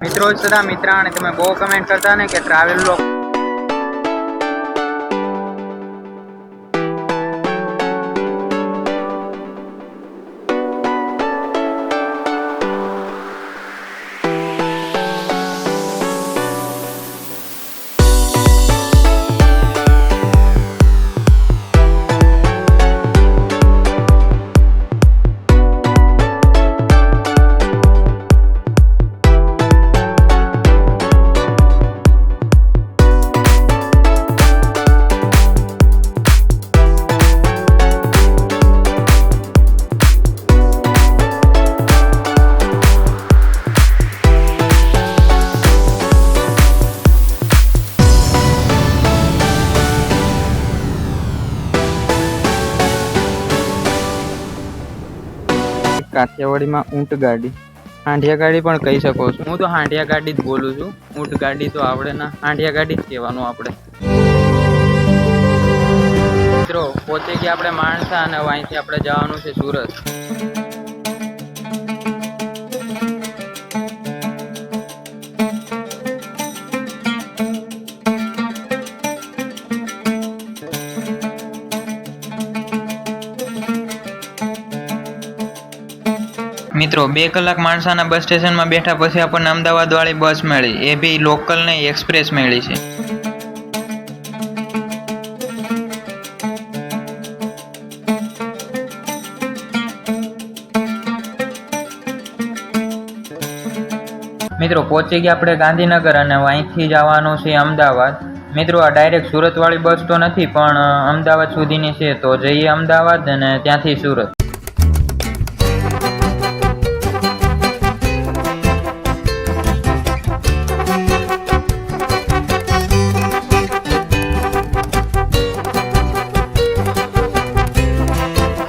મિત્રો સદા મિત્ર અને તમે બહુ કમેન્ટ કરતા ને કે ટ્રાવેલ બ્લોગ કાઠિયાવાડીમાં ઊંટ ગાડી હાંડિયા ગાડી પણ કહી શકો છો. હું તો હાંડિયા ગાડી જ બોલું છું. ઊંટ ગાડી તો આવડે ના, હાંડિયા ગાડી જ કહેવાનું આપણે. મિત્રો પહોંચી ગયા આપણે માણસા અને અહીંથી આપણે જવાનું છે સુરત. મિત્રો 2 કલાક માણસાના બસ સ્ટેશનમાં બેઠા પછી આપણને અમદાવાદ વાળી બસ મળી, એ બી લોકલ ને એક્સપ્રેસ મળી છે. મિત્રો પહોંચી ગયા આપણે ગાંધીનગર અને અહીંથી જવાનું છે અમદાવાદ. મિત્રો આ ડાયરેક્ટ સુરત વાળી બસ તો નથી પણ અમદાવાદ સુધીની છે, તો જઈએ અમદાવાદ અને ત્યાંથી સુરત.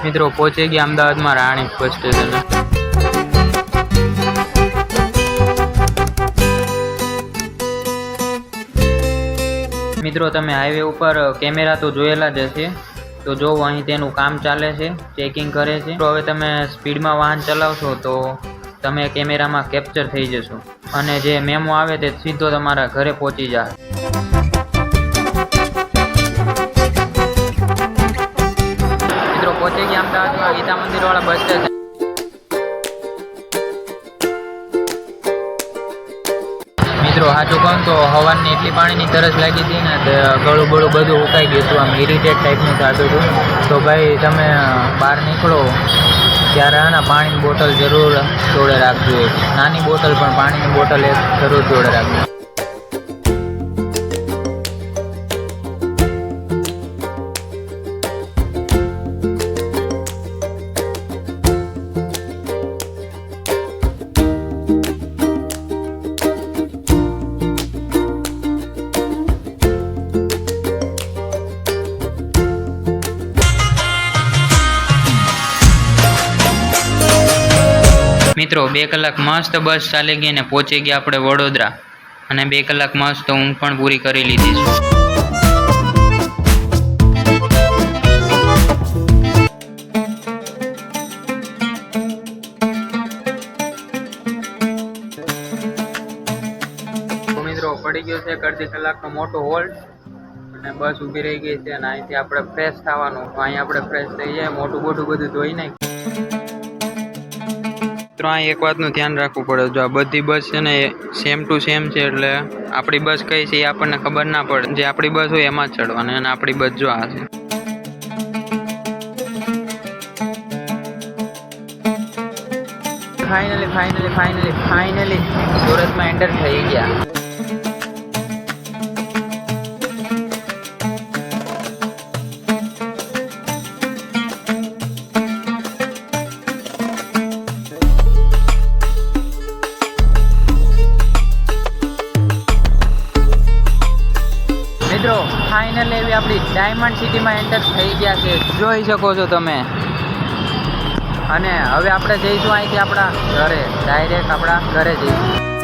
મિત્રો પહોંચી ગયા અમદાવાદમાં રાણી બસ સ્ટેશન. મિત્રો તમે હાઈવે ઉપર કેમેરા તો જોયેલા જ હશે, તો જો અહીં તેનું કામ ચાલે છે, ચેકિંગ કરે છે. તો હવે તમે સ્પીડમાં વાહન ચલાવશો તો તમે કેમેરામાં કેપ્ચર થઈ જશો અને જે મેમો આવે તે સીધો તમારા ઘરે પહોંચી જાય. મિત્રો પહોંચી ગયા અમદાવાદમાં ગીતા મંદિર વાળા બસ સ્ટેશન. મિત્રો સાચું કહું તો હવાની એટલી પાણીની તરસ લાગી હતી ને, ગળું બળું બધું ઉકાઈ ગયું હતું, આમ ઇરિટેટ ટાઈપનું થતું હતું. તો ભાઈ તમે બહાર નીકળો ત્યારે આના પાણીની બોટલ જરૂર જોડે રાખજો. એક નાની બોટલ પણ પાણીની બોટલ એક જરૂર જોડે રાખજો. મિત્રો 2 કલાક મસ્ત બસ ચાલી ગઈ અને પહોંચી ગયા આપણે વડોદરા, અને 2 કલાક મસ્ત ઊંઘ પણ પૂરી કરી લીધી છે. મિત્રો પડી ગયો છે અડધી કલાકનો મોટો હોલ્ટ અને બસ ઊભી રહી ગઈ છે અને અહીંથી આપણે ફ્રેશ થવાનું. અહીં આપણે ફ્રેશ થઈ જાય, મોટું મોટું બધું ધોઈ નાખી. અહીં એક વાતનું ધ્યાન રાખવું પડે, જો આ બધી બસ છે ને સેમ ટુ સેમ છે, એટલે આપણી બસ કઈ છે એ આપણને ખબર ના પડે. જે આપણી બસ હોય એમાં જ ચડવાનું, અને આપણી બસ જો આ છે. ફાઇનલી સુરતમાં એન્ટર થઈ ગયા. મિત્રો ફાઇનલી એવી આપણી ડાયમંડ સિટીમાં એન્ટર થઈ ગયા છે, જોઈ શકો છો તમે. અને હવે આપણે જઈશું અહીંથી આપણા ઘરે, ડાયરેક્ટ આપણા ઘરે જઈશું.